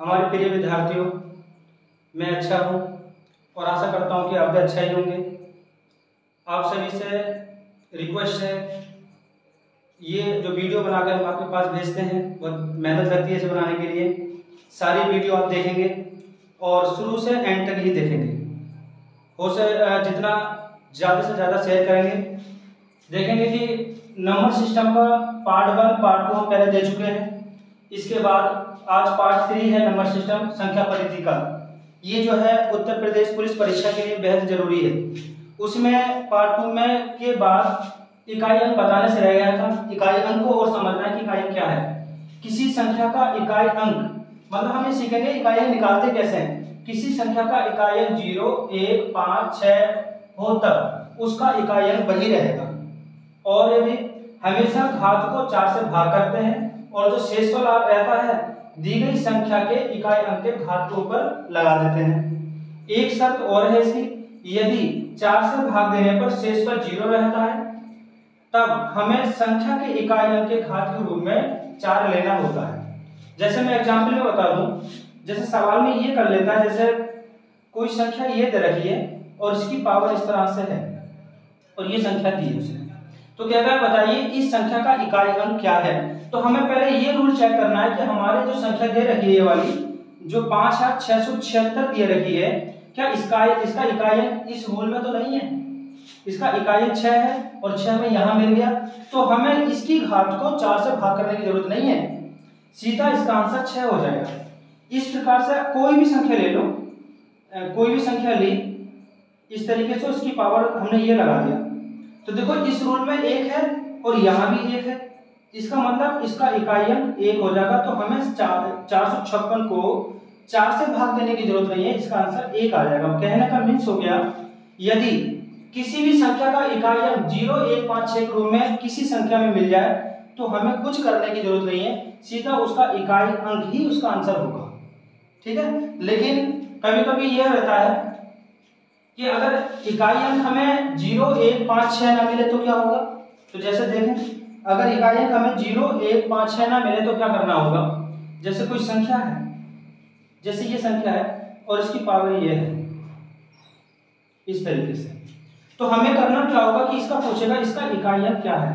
हमारे प्रिय विद्यार्थियों, मैं अच्छा हूँ और आशा करता हूँ कि आप भी अच्छा ही होंगे। आप सभी से रिक्वेस्ट है, ये जो वीडियो बनाकर हम आपके पास भेजते हैं बहुत मेहनत लगती है इसे बनाने के लिए। सारी वीडियो आप देखेंगे और शुरू से एंड तक ही देखेंगे। जितना ज़्यादा से ज़्यादा शेयर करेंगे। देखेंगे कि नंबर सिस्टम का पार्ट 1 पार्ट 2 हम पहले दे चुके हैं। इसके बाद आज पार्ट 3 है नंबर सिस्टम संख्या पद्धति का। ये जो है उत्तर प्रदेश पुलिस परीक्षा के लिए बेहद जरूरी है। उसमें पार्ट 2 में के बाद इकाई अंक बताने से रह गया था। इकाई अंक को और समझना है कि इकाई क्या है। किसी संख्या का इकाई अंक मतलब हम ये सीखेंगे इकाई अंक निकालते कैसे हैं। किसी संख्या का इकाई अंक 0, 1, 5, 6 हो तब उसका इकाई अंक वही रहेगा। और यदि हमेशा घात को 4 से भाग करते हैं और जो शेषफल रहता है दी गई संख्या के इकाई अंक के घात के ऊपर लगा देते हैं। एक शर्त और है इसकी, यदि 4 से भाग देने पर शेषफल 0 रहता है तब हमें संख्या के इकाई अंक के घात के रूप में 4 लेना होता है। जैसे मैं एग्जांपल में बता दूं, जैसे सवाल में ये कर लेता है, जैसे कोई संख्या ये दे रखी है और इसकी पावर इस तरह से है और ये संख्या दी है उसने, तो क्या है बताइए इस संख्या का इकाई अंक क्या है। तो हमें पहले ये रूल चेक करना है कि हमारे जो संख्या दे रखी है ये वाली जो 5676 दे रखी है, क्या इसका इकाई अंक इस रूल में तो नहीं है। इसका इकाई अंक 6 है और 6 में यहाँ मिल गया, तो हमें इसकी घात को 4 से भाग करने की जरूरत नहीं है, सीधा इसका आंसर 6 हो जाएगा। इस प्रकार से कोई भी संख्या ले लो, कोई भी संख्या ली, इस तरीके से उसकी पावर हमने ये लगा दिया, तो देखो इस रूल में 1 है और यहाँ भी 1 है, इसका मतलब इसका इकाई अंक 1 हो जाएगा। तो हमें 456 को 4 से भाग देने की जरूरत नहीं है, इसका आंसर 1 आ जाएगा। कहने का मीन्स हो गया, यदि किसी भी संख्या का इकाई अंक 0, 1, 5, 6 के रूप में किसी संख्या में मिल जाए तो हमें कुछ करने की जरूरत नहीं है, सीधा उसका इकाई अंक ही उसका आंसर होगा। ठीक है, लेकिन कभी कभी यह रहता है कि अगर इकाई अंक हमें 0, 1, 5, 6 ना मिले तो क्या होगा। तो जैसे देखें, अगर इकाई अंक हमें 0, 1, 5, 6 ना मिले तो क्या करना होगा। जैसे कोई संख्या है, जैसे ये संख्या है और इसकी पावर ये है इस तरीके से, तो हमें करना क्या होगा कि इसका पूछेगा इसका इकाई अंक क्या है,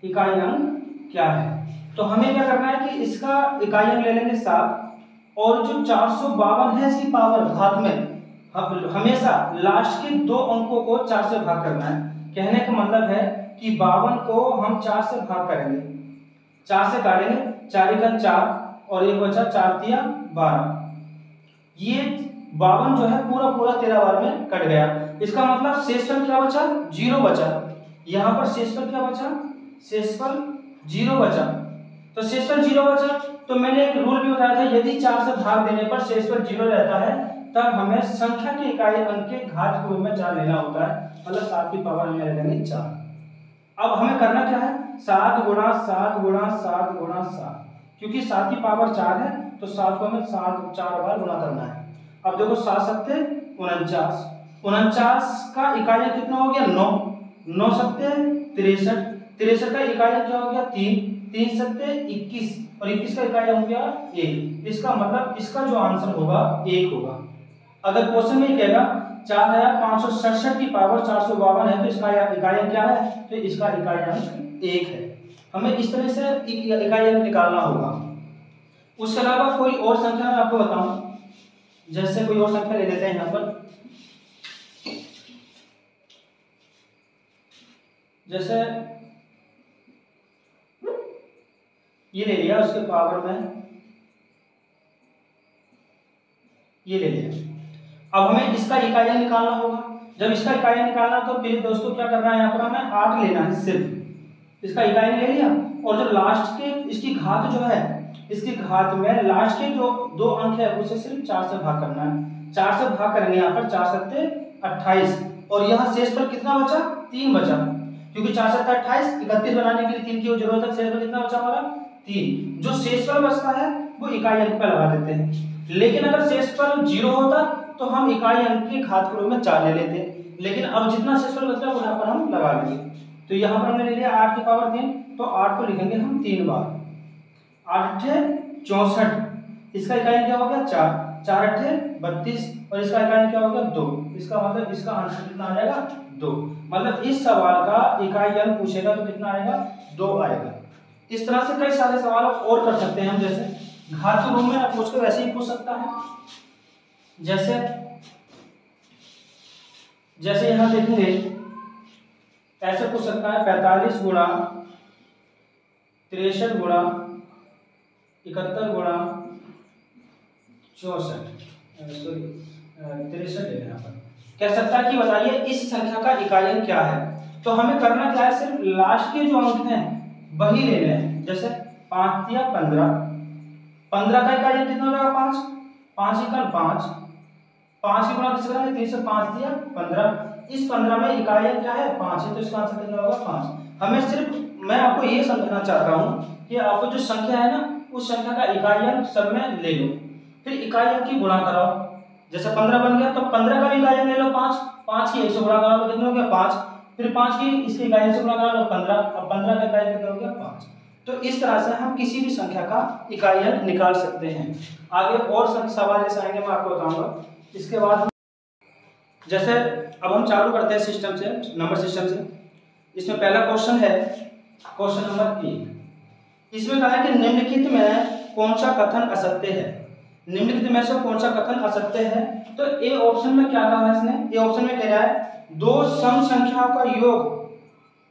इकाई अंक क्या है। तो हमें क्या करना है कि इसका इकाई अंक ले लेंगे 7 और जो 452 है इसकी पावर घात में हमेशा लास्ट के 2 अंकों को 4 से भाग करना है। कहने का मतलब है कि 52 को हम 4 से भाग करेंगे, 4 से काटेंगे, 4 × 4 और एक बचा 4 × 3 = 12। ये 52 जो है पूरा 13 बार में कट गया। इसका मतलब शेषफल क्या बचा, 0 बचा। यहाँ पर शेषफल क्या बचा, शेषफल 0 बचा। तो शेषफल 0 बचा, तो मैंने एक रूल भी बताया था, यदि 4 से भाग देने पर शेषफल 0 रहता है तब हमें संख्या के इकाई अंक के घात के रूप में 4 लेना होता है, मतलब 7 की पावर हमें लेंगे 4। अब हमें करना क्या है, 7 × 7 × 7 × 7, क्योंकि 7 की पावर 4 है तो 7 को हमें 4 बार गुणा करना है। अब देखो 7 सत्ते 49, 49 का इकाई अंक कितना हो गया 9, 9 सत्ते 63, 63 का इकाई अंक क्या हो गया 3, 3 सत्ते 21 और 21 का इकाई अंक हो गया 1। इसका मतलब इसका जो आंसर होगा 1 होगा। अगर क्वेश्चन में कहेगा 4567 की पावर 452 है तो इसका इकाई अंक क्या है, तो इसका इकाई अंक 1 है। हमें इस तरह से इकाई अंक निकालना होगा। उसके अलावा कोई और संख्या मैं आपको बताऊं, जैसे कोई और संख्या ले लेते हैं यहाँ पर, जैसे ये ले लिया, उसके पावर में ये ले लिया। अब हमें इसका इकाई अंक निकालना होगा। जब इसका इकाई अंक निकालना तो फिर दोस्तों क्या करना है, यहाँ पर हमें 8 लेना है, सिर्फ इसका इकाई अंक ले लिया और जो लास्ट के इसकी घात जो है, इसकी घात में लास्ट के जो 2 अंक है उसे सिर्फ 4 से भाग करना है। 4 से भाग करेंगे, यहाँ पर 4 सत्ते 28 और यहाँ शेषफल कितना बचा, 3 बचा, क्योंकि 4 सत्ते 28, 31 बनाने के लिए 3 की जरूरत है। शेषफल कितना बचा हमारा 3। जो शेषफल बचता है वो इकाई अंक पर लगा देते हैं। लेकिन अगर शेषफल 0 होता तो हम इकाई अंक के घात के रूप में 4 ले लेते, लेकिन अब जितना शेषफल बच रहा है वहां पर हम लगा लेंगे। तो यहाँ पर हमने ले लिया 8 की पावर 3, तो 8 को लिखेंगे हम 3 बार, 8 × 8 = 64 इसका इकाई क्या हो गया 4, 4 अट्ठे 32 और इसका इकाई क्या हो गया 2। इसका मतलब इसका आंसर कितना आ जाएगा 2। मतलब इस सवाल का इकाई अंक पूछेगा तो कितना आएगा 2 आएगा। इस तरह से कई सारे सवाल और कर सकते हैं हम, जैसे घात रूप में ना पूछ के वैसे ही पूछ सकता है। जैसे यहाँ देखेंगे ऐसे पूछ सकता है 45 गुणा 63 गुणा 71 गुणा 64, सॉरी 63 है यहाँ पर। कह सकता है कि बताइए इस संख्या का इकाई अंक क्या है। तो हमें करना क्या है, सिर्फ लास्ट के जो अंक हैं वही लेने हैं। जैसे 5 या 15, 15 का इकाई अंक कितना हो जाएगा 5, 5 इकाई 5, 5 की गुणा किससे करेंगे 3 से, 5 दिया 15। इस 15 में इकाई अंक क्या है 5 है, तो इसका आंसर कितना होगा 5। हमें सिर्फ मैं आपको ये समझाना चाहता हूँ कि आपको जो संख्या है ना उस संख्या का इकाई अंक सब में ले लो, फिर इकाई अंक की गुणा कराओ। जैसे 15 बन गया तो 15 का भी इकाई अंक ले लो 5, 5 की 1 से गुणा करा लो कितना हो गया 5, फिर 5 की इसके इकाई अंक से गुणा करा लो 15, अब 15 का इकाई कितना हो गया 5। तो इस तरह से हम किसी भी संख्या का इकाई अंक निकाल सकते हैं। आगे और सवाल जैसे आएंगे मैं आपको बताऊंगा। इसके बाद जैसे अब हम चालू करते हैं सिस्टम से, नंबर सिस्टम से। इसमें पहला क्वेश्चन है क्वेश्चन नंबर 1। इसमें कहा है कि निम्नलिखित में कौन सा कथन असत्य है। निम्नलिखित में से कौन सा कथन असत्य है। तो ए ऑप्शन में क्या कहा है इसने, ए ऑप्शन में कह रहा है दो सम संख्याओं का योग,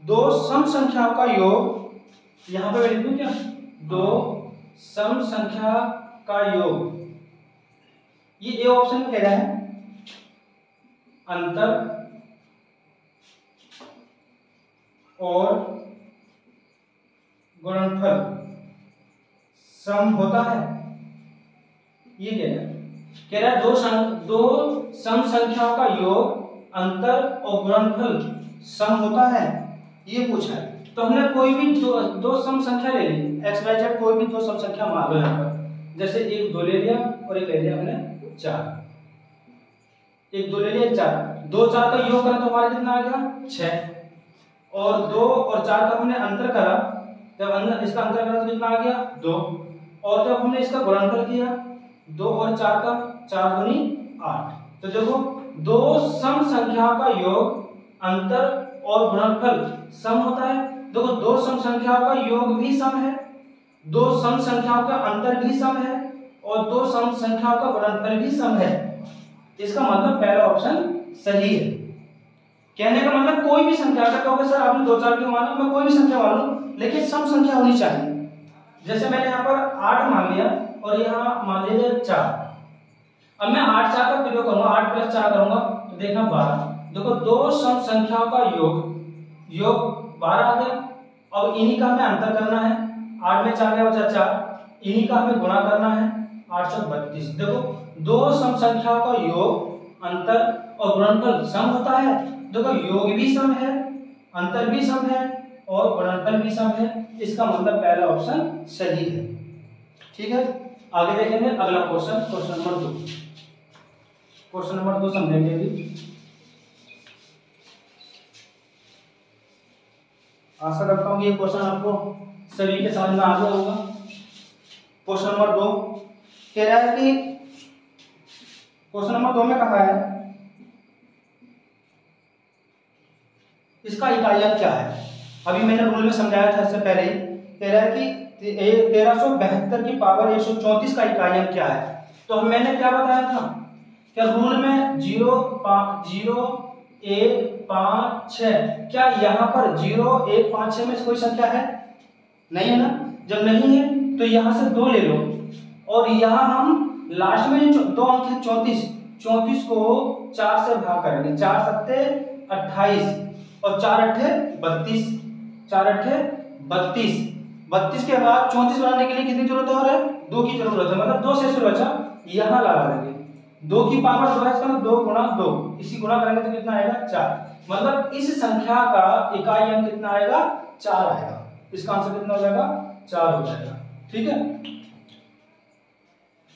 दो सम संख्याओं का योग, यहां पे लिख दूं क्या, दो सम संख्या का योग, ये ए ऑप्शन में कह रहा है अंतर और गुणनफल सम होता है। ये कह रहा है दो सम संख्याओं का योग, अंतर और गुणनफल सम होता है, ये पूछा है। तो हमने कोई भी दो सम संख्या ले ली, x y z कोई भी दो सम संख्या मान लो यहाँ पर। जैसे एक 2 ले लिया और एक ले लिया हमने 4, एक 2 ले लिया 4, 2 4 का योग करा तो हमारा कितना आ गया 6, और 2 और 4 का हमने अंतर करा, जब इसका अंतर करा तो कितना आ गया 2, और जब हमने इसका गुणनफल किया 2 और 4 का 4 दूनी 8। तो देखो दो सम संख्याओं का योग, अंतर और गुणनफल सम होता है। देखो दो सम संख्याओं का योग भी सम है, दो सम संख्याओं का अंतर भी सम है, और दो सम संख्याओं का गुणनफल भी सम है। इसका मतलब पहला ऑप्शन सही है। कहने का मतलब कोई भी संख्या का कहोगे सर आपने 2 4 क्यों माना, मैं कोई भी संख्या मान लूं लेकिन सम संख्या होनी चाहिए। जैसे मैंने यहाँ पर 8 मान लिया और यहाँ मान लीजिए 4, अब मैं 8 4 का प्रयोग करूंगा, 8 + 4 करूंगा तो देखना 12। देखो दो सम संख्याओं का योग 12 आ गया। अब इन्हीं का हमें अंतर करना है, 8 में 4 गया बचा 4, इन्हीं का हमें गुणा करना है 8 × 32। देखो दो सम संख्याओं का योग, अंतर और गुणनफल सम होता है। देखो योग भी सम है, अंतर भी सम है और गुणनफल भी सम है। इसका मतलब पहला ऑप्शन सही है। ठीक है, आगे देखेंगे अगला question, question number 2। Question number 2 समझेंगे अभी। आशा करता हूँ कि ये क्वेश्चन आपको सभी के समझ में आ गया होगा। क्वेश्चन नंबर 2 कह रहा है कि क्वेश्चन नंबर 2 में कहा है इसका इकाई अंक क्या है। अभी मैंने रूल में समझाया था इससे पहले ही। कह रहा है कि 1372 की पावर 134 का इकाई अंक क्या है। तो मैंने क्या बताया था, क्या रूल में 0 1 5 6, क्या यहाँ पर 0 1 5 6 में कोई संख्या है, नहीं है ना। जब नहीं है तो यहाँ से 2 ले लो, और यहाँ हम लास्ट में जो 2 अंक है 34 को 4 से भाग करेंगे, 4 सत्ते 28 और 4 अट्ठे 32, 4 अट्ठे 32, 32 के बाद 34 बनाने के लिए कितनी जरूरत है, और 2 की जरूरत है। मतलब 2 से शुरू बचा, यहाँ लगा देंगे 2 की पावर 2 है, इसका 2 × 2, इसी गुणा करेंगे तो कितना आएगा 4। मतलब इस संख्या का इकाई अंक कितना आएगा 4 आएगा। इसका आंसर कितना हो जाएगा 4 हो जाएगा। ठीक है,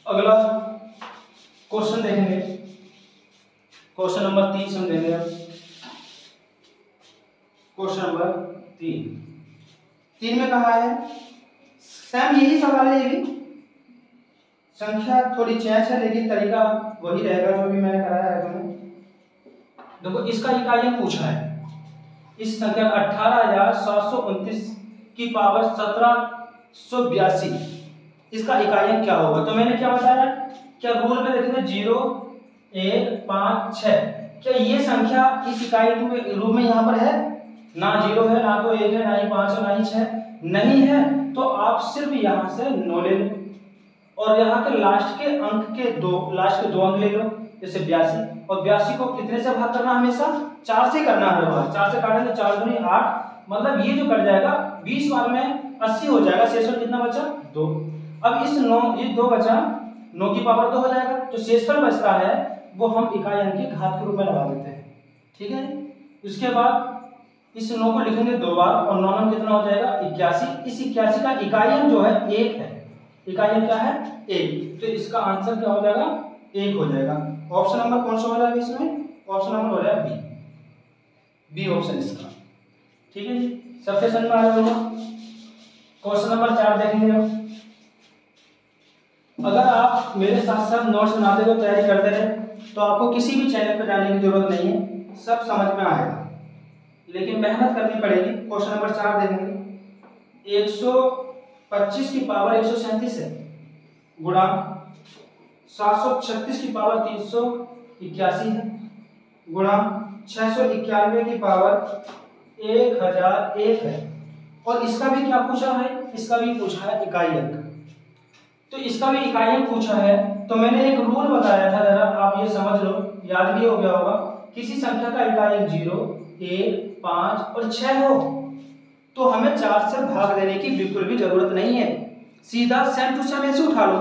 अगला क्वेश्चन देखेंगे, क्वेश्चन नंबर 3 समझेंगे अब। क्वेश्चन नंबर 3 में कहा है, सेम यही सवाल है, ये भी संख्या थोड़ी चेंज है लेकिन तरीका वही रहेगा जो भी मैंने कराया है तुम्हें। देखो इसका इकाइयां पूछा है, इस संख्या 18,729 की पावर 1782 इसका इकाइयां क्या होगा। तो मैंने क्या बताया, क्या रूल में देखेंगे 0 1 5 6, क्या ये संख्या इस इकाई रूप में यहाँ पर है? ना 0 है, ना तो 1 है, ना ही 5 है, ना ही 6 नहीं है। तो आप सिर्फ यहाँ से 9 ले लो और यहाँ के लास्ट के दो अंक ले लो, जैसे 82, और 82 को कितने से भाग करना, हमेशा 4 से करना है। 4 से काटेंगे 4 दूनी 8, मतलब ये जो कट जाएगा 20 बार में 80 हो जाएगा, शेषफल कितना बचा 2। अब इस 9 ये 2 बचा, 9 की पावर 2 हो जाएगा, जो शेषफल बचता है वो हम इकाई अंक की घात के रूप में लगा देते हैं, ठीक है। उसके बाद इस 9 को लिखेंगे 2 बार और 9 में कितना हो जाएगा 81। इस 81 का इकाई अंक जो है 1 है, इकाई अंक क्या है 1, तो इसका आंसर क्या हो जाएगा 1 हो जाएगा। ऑप्शन नंबर कौन सा हो जाएगा इसमें, ऑप्शन नंबर हो जाएगा बी ऑप्शन इसका, ठीक है जी। सबके समझ में आ जाएगा। क्वेश्चन नंबर 4 देखेंगे अब। अगर आप मेरे साथ साथ नोट्स बनाते हुए तैयारी करते रहे तो आपको किसी भी चैनल पर जाने की जरूरत नहीं है, सब समझ में आएगा, लेकिन मेहनत करनी पड़ेगी। क्वेश्चन नंबर 4 देखेंगे, 125 की पावर 137 है गुणा 736 की पावर 381 है गुणा 691 की पावर 1001 है, और इसका भी क्या पूछा है, इसका भी पूछा है इकाई अंक। तो इसका भी इकाई अंक पूछा है, तो मैंने एक रूल बताया था, जरा आप ये समझ लो, याद भी हो गया होगा। किसी संख्या का इकाई अंक 0 1 5 और 6 हो तो हमें 4 से भाग देने की बिल्कुल भी जरूरत नहीं है, सीधा सेम टू सेम ऐसे उठा लो।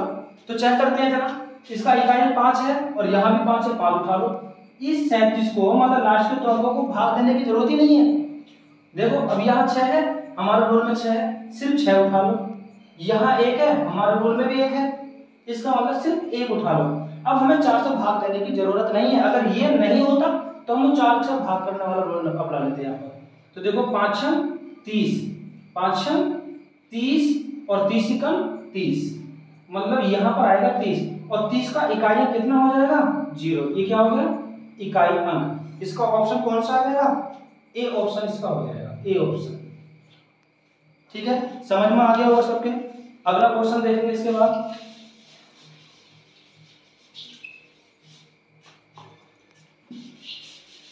तो चेक करते हैं जरा, इसका इकाई अंक 5 है और यहाँ भी 5 है, 5 उठा लो। इस 37 को मतलब लास्ट के दो अंकों को भाग देने की जरूरत ही नहीं है। देखो अब यहाँ 6 है, हमारे रूल में 6 है, सिर्फ 6 उठा लो। यहाँ 1 है, हमारे रूल में भी 1 है, इसका मतलब सिर्फ 1 उठा लो। अब हमें 4 से भाग देने की जरूरत नहीं है। अगर ये नहीं होता तो हम 4 से भाग करने वाला रूल अपना लेते हैं यहाँ पर। तो देखो 5 छम 30, 5 छम 30 और 30 एकम 30, मतलब यहाँ पर आएगा 30 और 30 का इकाई अंक कितना हो जाएगा 0। ये क्या हो गया इकाई अंक। इसका ऑप्शन कौन सा आ जाएगा, ए ऑप्शन इसका हो जाएगा, ए ऑप्शन, ठीक है। समझ में आ गया होगा सबके। अगला क्वेश्चन देखेंगे इसके बाद।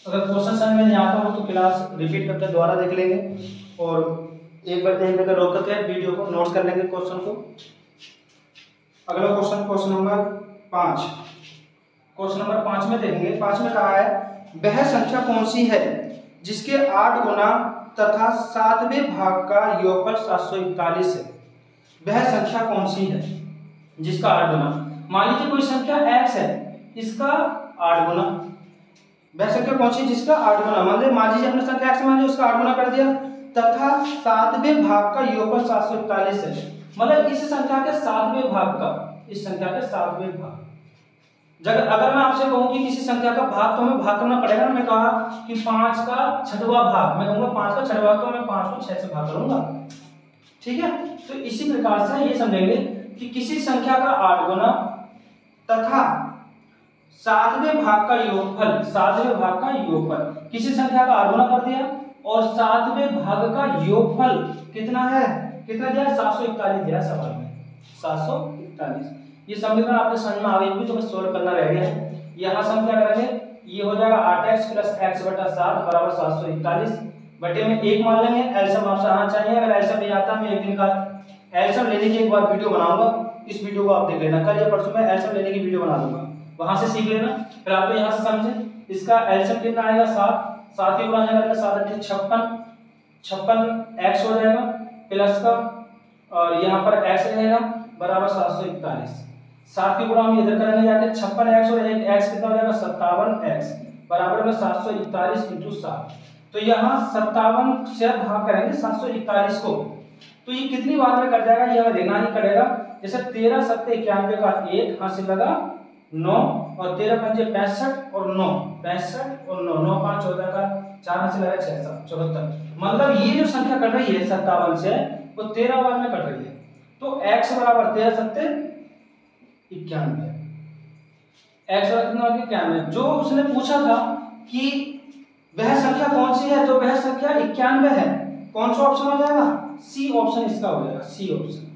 अगर क्वेश्चन समझ में नहीं आता हो तो क्लास रिपीट करके दोबारा देख लेंगे और एक बार देख लेकर रोक करके वीडियो को नोट कर लेंगे क्वेश्चन को। अगला question, question number 5। Question number 5 में देखेंगे। 5 में कहा है वह संख्या कौन सी है जिसके 8 गुना तथा 7वें भाग का योगफल 741 है। वह संख्या कौन सी है जिसका 8 गुना, मान लीजिए कोई संख्या x है, इसका 8 गुना। वह संख्या कौन सी जिसका 8 गुना, मान लीजिए अपने संख्या x मान लीजिए उसका 8 गुना कर दिया, तथा 7वें भाग का योगफल 741 है, मतलब इस संख्या के 7वें भाग का, इस संख्या के 7वें भाग। अगर मैं आपसे कहूं कि किसी संख्या का भाग तो हमें भाग करना पड़ेगा ना। मैं कहा कि 5 का 6वां भाग, मैं कहूंगा 5 का 6वां भाग, तो मैं 5 को 6 से भाग करूंगा, ठीक है। तो इसी प्रकार से ये समझेंगे कि किसी संख्या का 8 गुना तथा 7वें भाग का योगफल, 7वें भाग का योगफल, किसी संख्या का 8 गुना कर दिया और 7वें भाग का योगफल कितना है, कितना दिया 741 दिया सवाल में, 741। ये समीकरण आपके समझ में आ गई, तो बस सोल्व करना रह गया है। यहाँ से हम क्या करेंगे, ये हो जाएगा 8x + x बटा 7 बराबर 741 बटे में 1 मान लेंगे। एलसीएम आपसे आना चाहिए, अगर एलसीएम नहीं आता मैं एक दिन का एलसीएम लेने की एक बार वीडियो बनाऊंगा, इस वीडियो को आप देख लेना, कल या परसों में एलसीएम लेने की वीडियो बना दूंगा, वहां से सीख लेना। फिर आपको यहाँ से समझे इसका एलसीएम कितना आएगा 7, 7 ही गुणा जाएगा 7 × 56 x हो जाएगा प्लस का, और यहाँ पर x रहेगा बराबर 741। 7 की गुणा हम इधर करेंगे जाके 56x और 1x कितना हो जाएगा 57x बराबर में 741 × 7। तो यहाँ 57 से भाग करेंगे 741 को, तो ये कितनी बार में कट जाएगा ये हमें देखना ही पड़ेगा। जैसे 13 × 7 = 91 का 1 हाथ से लगा 9 और 13 × 5 = 65 और 9 65 और 9 9 5 14 का 4 हाथ से लगा 6 7 74, मतलब ये जो संख्या कट रही है 57 से वो 13 बार में कट रही है। तो x बराबर 13 × 7 91। एक्स वाला कितना हो गया 91। जो उसने पूछा था कि वह संख्या कौन सी है, तो वह संख्या 91 है। कौन सा ऑप्शन हो जाएगा? सी ऑप्शन इसका हो जाएगा, सी ऑप्शन।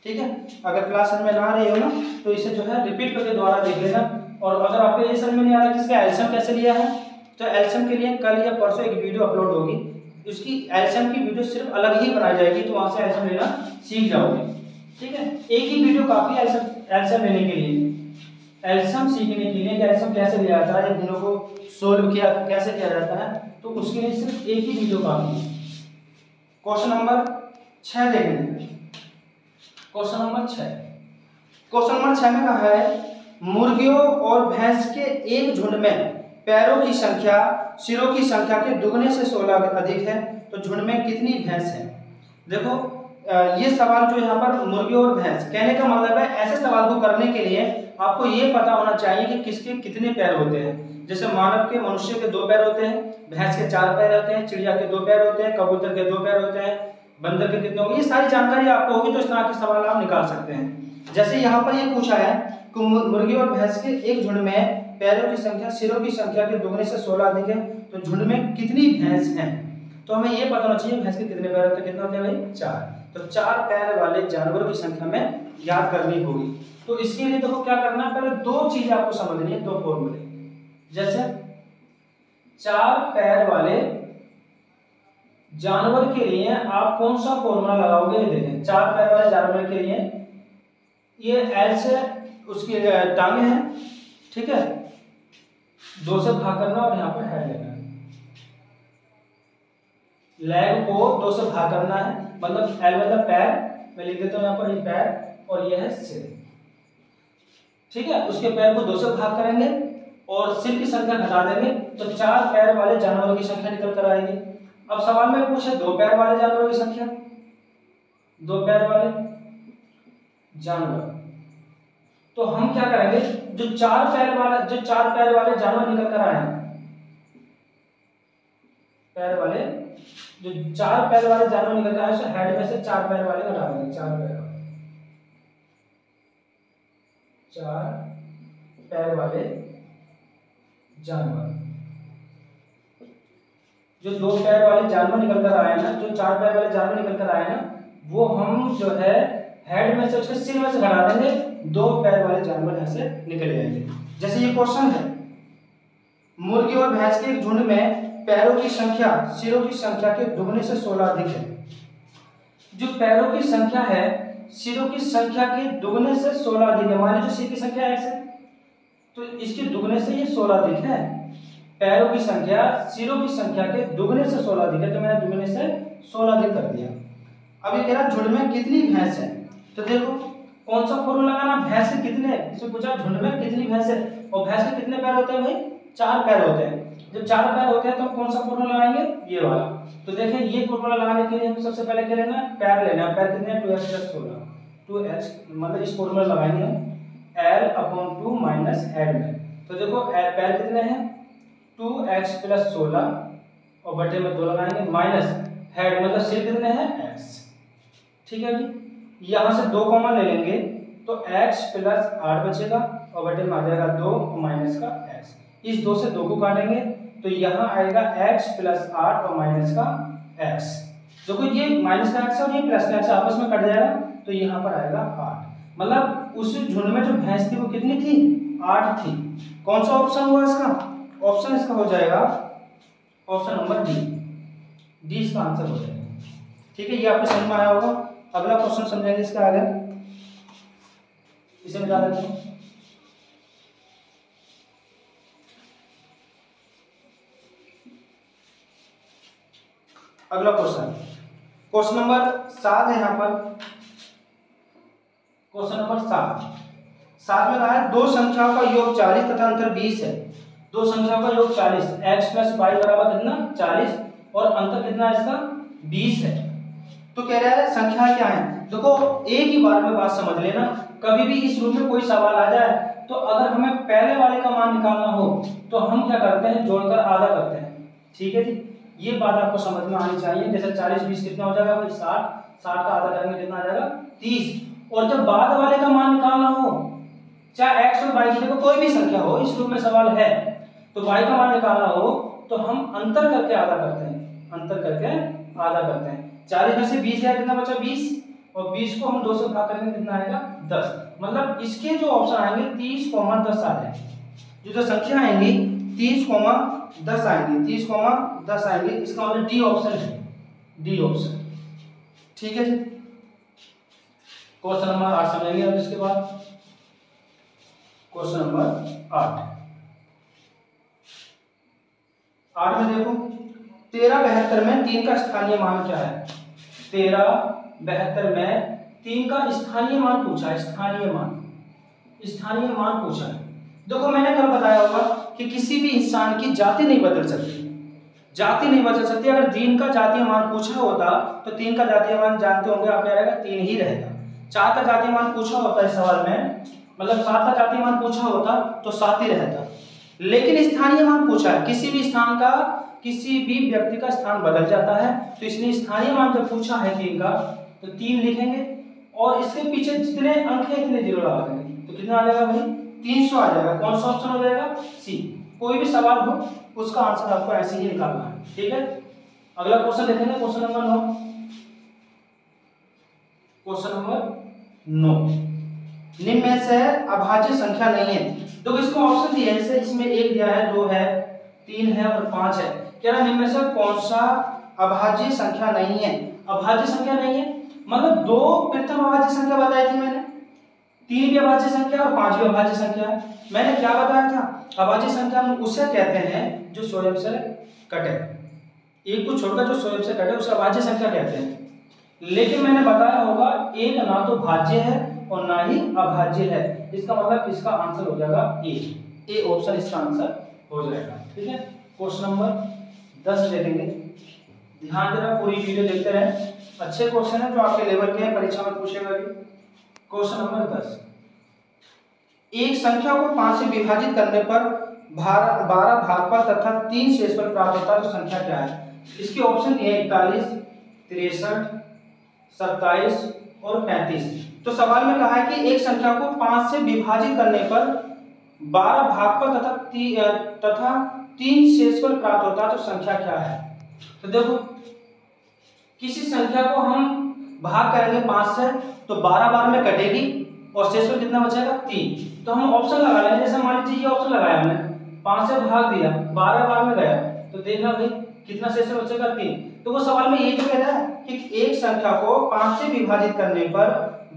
ठीक है, अगर क्लास समझ में ना आ रही हो ना तो इसे जो है रिपीट करके दोबारा देख लेना। और अगर आपको ये समझ में नहीं आ रहा कि इसका एलसीएम कैसे लिया है, तो एलसीएम के लिए कल या परसों एक वीडियो अपलोड होगी, उसकी एलसीएम की वीडियो सिर्फ अलग ही बनाई जाएगी, तो वहां से एलसीएम लेना सीख जाओगे। ठीक है, एक ही वीडियो काफी है एलसीएम लेने के लिए, एलसीएम सीखने के लिए कि एलसीएम कैसे लिया जाता है, इन को सोल्व किया कैसे किया जाता है, तो उसके लिए सिर्फ एक ही वीडियो काफी है। क्वेश्चन नंबर 6 देखेंगे। क्वेश्चन नंबर 6, क्वेश्चन नंबर 6 में कहा है मुर्गियों और भैंस के एक झुंड में पैरों की संख्या सिरों की संख्या के दुगने से 16 अधिक है, तो झुंड में कितनी भैंस है? देखो ये सवाल जो यहाँ पर मुर्गी और भैंस, कहने का मतलब है ऐसे सवाल को करने के लिए आपको ये पता होना चाहिए कि किसके कितने पैर होते हैं। जैसे मानव के, मनुष्य के 2 पैर होते हैं, भैंस के 4 पैर होते हैं, चिड़िया के 2 पैर होते हैं, कबूतर के 2 पैर होते हैं, बंदर के कितने होंगे, ये सारी जानकारी आपको होगी, तो इस तरह के सवाल आप निकाल सकते हैं। जैसे यहाँ पर ये पूछा है कि मुर्गी और भैंस के एक झुंड में पैरों की संख्या सिरों की संख्या के दुगने से 16 अधिक है, तो झुंड में कितनी भैंस हैं? तो हमें ये पता होना चाहिए भैंस के कितने पैर होते हैं, कितने होते हैं भाई? 4। तो 4 पैर वाले जानवरों की संख्या में याद करनी होगी। तो इसके लिए देखो क्या करना है, पहले 2 चीजें आपको समझनी है, 2 फॉर्मूले। जैसे 4 पैर वाले जानवर के लिए आप कौन सा फॉर्मूला लगाओगे, ये देखें। 4 पैर वाले जानवर के लिए ये एल से उसकी टांगे हैं, ठीक है, 2 से भाग करना और यहाँ पर हेड लेना है, लेग को 2 से भाग करना है, मतलब एल मतलब पैर, मैं लिख देता हूँ यहाँ पर ये पैर और ये है सिर। ठीक है, उसके पैर को 2 से भाग करेंगे और सिर की संख्या घटा देंगे, तो 4 पैर वाले जानवरों की संख्या निकल कर आएगी। अब सवाल में पूछे 2 पैर वाले जानवरों की संख्या, 2 पैर वाले जानवर, तो हम क्या करेंगे, जो 4 पैर वाले जानवर निकल कर आए हैं, पैर वाले जो 4 पैर वाले जानवर निकल कर आए, उसे हेड में से 4 पैर वाले घटा देंगे, 4 पैर वाले, 4 पैर वाले जानवर, जो 2 पैर वाले जानवर निकल कर आए ना, जो 4 पैर वाले जानवर निकल कर आए ना, वो हम जो है हेड में से उसके सिर में से घटा देंगे, 2 पैर वाले जानवर यहाँ से निकल आएंगे। जैसे ये क्वेश्चन है, मुर्गी और भैंस के एक झुंड में पैरों की संख्या सिरों की संख्या के दुगने से 16 अधिक है। जो पैरों की संख्या है सिरों की संख्या के दुगने से 16 अधिक है। मान लीजिए सिर की संख्या x है, तो इसके दुगने से ये 16 अधिक है। पैरों की संख्या सिरों की संख्या के दुगने से 16 अधिक है, तो मैंने दुगने से 16 अधिक कर दिया। अब ये कह रहा झुंड में कितनी भैंस है, तो देखो कौन सा फॉर्मूला लगाना, भैंस के कितने, इसमें पूछा झुंड में कितनी भैंस है, और भैंस के कितने पैर होते हैं भाई? 4 पैर होते हैं। जब 4 पैर होते हैं तो कौन सा फॉर्मूला लगाएंगे, ये वाला। तो देखें ये फॉर्मूला लगाने के लिए हमें सबसे पहले क्या लेना है, पैर लेना है। पैर कितने हैं? 2x + 16, 2x मतलब इस फॉर्मूला लगाएंगे हम l/2 माइनस हेड में। तो देखो पैर कितने हैं? 2x + 16 और बटे में 2 लगाएंगे, माइनस हेड मतलब सिर कितने हैं? x। ठीक है जी, यहाँ से 2 कॉमन ले लेंगे तो x + 8 बचेगा और बटे में आ जाएगा 2 और माइनस का x। इस 2 से 2 को काटेंगे तो यहाँ आएगा x + 8 और माइनस का x। देखो ये माइनस का x और ये प्लस का x आपस में कट जाएगा, तो यहाँ पर आएगा 8। मतलब उस झुंड में जो भैंस थी वो कितनी थी? 8 थी। कौन सा ऑप्शन हुआ इसका? ऑप्शन इसका हो जाएगा ऑप्शन नंबर डी इसका आंसर हो जाएगा। ठीक है, ये आपको समझ में आया होगा। अगला क्वेश्चन समझेंगे इसका आगे, इसे बता देते हैं। अगला क्वेश्चन नंबर 7 है यहाँ पर। क्वेश्चन नंबर 7 में कहा है 2 संख्याओं का योग 40 तथा अंतर 20 है। 2 संख्याओं का योग 40, x + y बराबर कितना? 40 और अंतर कितना है इसका? 20 है। तो कह रहा है संख्या क्या है। देखो एक ही बार में बात समझ लेना, कभी भी इस रूप में कोई सवाल आ जाए तो अगर हमें पहले वाले का मान निकालना हो तो हम क्या करते हैं, जोड़कर आधा करते हैं। ठीक है जी, ये बात आपको समझ में आनी चाहिए। जैसे 40 20 कितना हो जाएगा भाई? 60 60 का आधा करेंगे कितना आ जाएगा? 30। और जब बाद वाले का मान निकालना हो चाहे x और y की जगह कोई भी संख्या हो, इस रूप में सवाल है तो y का मान निकालना हो तो हम अंतर करके आधा करते हैं, अंतर करके आधा करते हैं। 40 में से 20 गया, कितना बचा 20, और 20 को हम 2 से भाग करेंगे कितना आएगा 10। मतलब इसके जो ऑप्शन आएंगे 30, 10 आ जाएंगे। जो संख्या आएंगी 30, 10 आएंगे, 30, 10 आएंगे। इसका मतलब डी ऑप्शन है, डी ऑप्शन। ठीक है जी। क्वेश्चन नंबर 8 समझेंगे अब इसके बाद। क्वेश्चन नंबर 8 में देखो 1372 में 3 का स्थानीय मान क्या है। 1372 में 3 का स्थानीय मान पूछा है, स्थानीय मान पूछा है। देखो मैंने कल बताया होगा कि किसी भी इंसान की जाति नहीं बदल सकती, जाति नहीं बदल सकती। अगर 3 का जातीय मान पूछा होता तो 3 का जातीय मान जानते होंगे आप, क्या रहेगा 3 ही रहेगा। 4 का जातीय मान पूछा होता है सवाल में, मतलब 7 का जातीय मान पूछा होता तो 7 ही रहता। लेकिन स्थानीय मान पूछा है, किसी भी स्थान का, किसी भी व्यक्ति का स्थान बदल जाता है, तो इसलिए स्थानीय मान जब पूछा है 3 का तो 3 लिखेंगे और इसके पीछे जितने अंक है इतने जीरो लगा देंगे तो कितना आ जाएगा भाई 300 आ जाएगा। कौन सा ऑप्शन हो जाएगा सी। कोई भी सवाल हो उसका आंसर आपको ऐसे ही निकालना है। ठीक है, अगला क्वेश्चन देखेंगे, क्वेश्चन नंबर 9। क्वेश्चन नंबर 9, निम्न में से अभाज्य संख्या नहीं है। तो इसको ऑप्शन दिया है, जैसे इसमें 1 दिया है, 2 है, 3 है और 5 है। क्या निम्न में से कौन सा अभाज्य संख्या नहीं है। अभाज्य संख्या नहीं है मतलब 2 प्रथम अभाज्य संख्या बताई थी मैंने, 3 भी अभाज्य संख्या और 5 भी अभाज्य संख्या है। मैंने क्या बताया था, अभाज्य संख्या हम उसे कहते हैं जो स्वयं से कटे, एक को छोड़कर जो स्वयं से कटे उसे अभाज्य संख्या कहते हैं। लेकिन मैंने बताया होगा एक ना तो भाज्य है और ना ही अभाज्य है, इसका मतलब इसका आंसर हो जाएगा ए ऑप्शन इसका आंसर हो जाएगा। ठीक है, क्वेश्चन नंबर 10 देखेंगे। ध्यान देना, पूरी वीडियो देखते रहें, अच्छे क्वेश्चन है जो आपके लेवल के हैं, परीक्षा में पूछेगा भी। क्वेश्चन नंबर 10, एक संख्या को 5 से विभाजित करने पर 12 भागफल तथा 3 शेषफल प्राप्त होता है तो संख्या क्या है। इसके ऑप्शन दिए 41, 63, 27 और 35। तो सवाल में कहा है कि एक संख्या को 5 से विभाजित करने पर 12 भागफल तथा 3 शेषफल प्राप्त होता है तो संख्या क्या है। तो देखो किसी संख्या को हम भाग करेंगे 5 से तो 12 बार में कटेगी और शेषफल कितना बचेगा 3। तो हम ऑप्शन लगा लेंगे, जैसे मान लीजिए ये ऑप्शन लगाया हमने, 5 से भाग दिया, 12 बार में गया तो देखना भाई कितना शेषफल बचेगा 3। तो वो सवाल में ये तो कहता है कि एक संख्या को 5 से विभाजित करने पर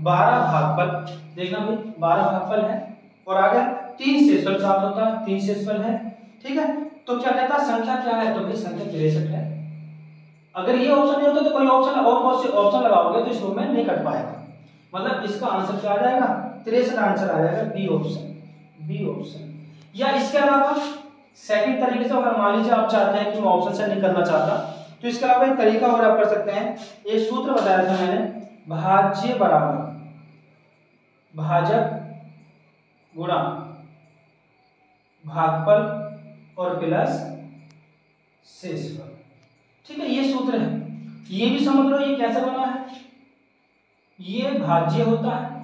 12 भागफल, देखना भाई 12 भागफल है और आगे 3 शेषफल प्राप्त होता है, 3 शेषफल है। ठीक है, तो क्या कहता है संख्या क्या है, तो भाई संख्या 63 है। अगर ये ऑप्शन नहीं होता तो कोई ऑप्शन और कौन से ऑप्शन लगाओगे तो इस रूप में नहीं कट पाएगा। मतलब इसका आंसर क्या आ जाएगा 63 आंसर आ जाएगा बी ऑप्शन, बी ऑप्शन। या इसके अलावा सेकंड तरीके से अगर मान लीजिए आप चाहते हैं कि मैं ऑप्शन से नहीं करना चाहता तो इसके अलावा एक तरीका और आप कर सकते हैं। एक सूत्र बताया था मैंने, भाज्य बराबर भाजक गुणा भागफल और प्लस शेषफल। ठीक है, ये सूत्र है, ये भी समझ लो ये कैसे बना है। ये भाज्य होता है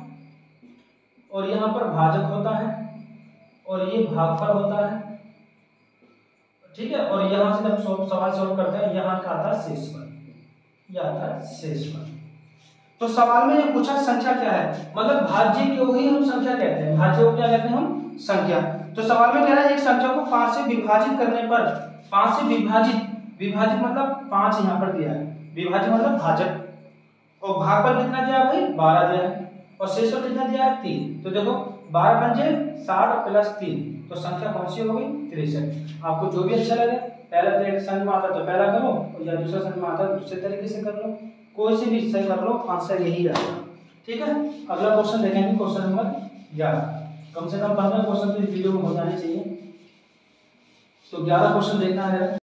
और यहाँ पर भाजक होता है और ये भागफल होता है। ठीक है, और यहाँ से जब सवाल सॉल्व करते हैं यहाँ का आता है शेषफल, यह आता है शेषफल। तो सवाल में ये पूछा संख्या क्या है, मतलब भाज्य को ही हम संख्या कहते हैं, भाज्य को क्या कहते हैं हम संख्या। तो सवाल में कह रहा है एक संख्या को 5 से विभाजित करने पर, 5 से विभाजित मतलब 5 यहाँ पर दिया है, विभाजित मतलब भाजक, और भागफल कितना दिया भाई 12 दिया है और शेषफल कितना दिया है 3। तो देखो 12 पंजे 60 प्लस 3 तो संख्या कौन सी हो गई 63। आपको जो भी अच्छा लगे, पहला तरीके समझ में आता तो पहला करो और या दूसरा समझ में आता तो दूसरे तरीके से कर लो, कोई से भी सही कर लो, आंसर यही रहेगा। ठीक है, अगला क्वेश्चन देखेंगे, क्वेश्चन नंबर 11। कम से कम 15 क्वेश्चन तो इस वीडियो में हो जाने चाहिए, तो 11 क्वेश्चन देखना है।